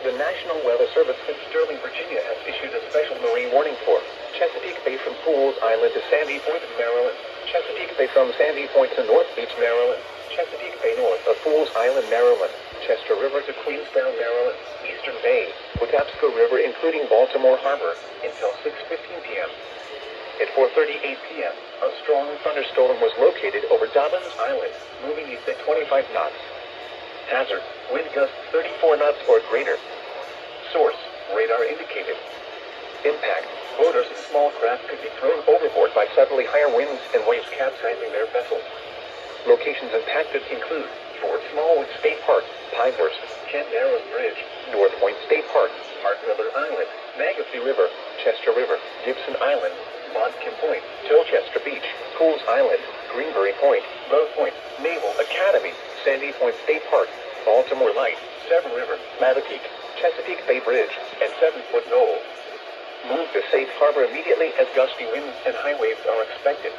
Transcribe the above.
The National Weather Service in Sterling, Virginia has issued a special marine warning for Chesapeake Bay from Pools Island to Sandy Point, Maryland. Chesapeake Bay from Sandy Point to North Beach, Maryland. Chesapeake Bay north of Pools Island, Maryland. Chester River to Queenstown, Maryland. Eastern Bay, Patapsco River including Baltimore Harbor until 6:15 p.m. At 4:38 p.m., a strong thunderstorm was located over Dobbins Island, moving east at 25 knots. Hazard, wind gusts 34 knots or greater. Source, radar indicated. Impact, boaters and small craft could be thrown overboard by suddenly higher winds and waves capsizing their vessels. Locations impacted include Fort Smallwood State Park, Pinehurst, Kent Narrows Bridge, North Point State Park, Park Miller Island, Magazine River, Chester River, Gibson Island, Bodkin Point, Tilchester Beach, Pools Island, Greenberry Point, Love Point, Naval Academy, Sandy Point State Park, Baltimore Light, Severn River, Mattapique, Chesapeake Bay Bridge, and 7-foot Knoll. Move to safe harbor immediately as gusty winds and high waves are expected.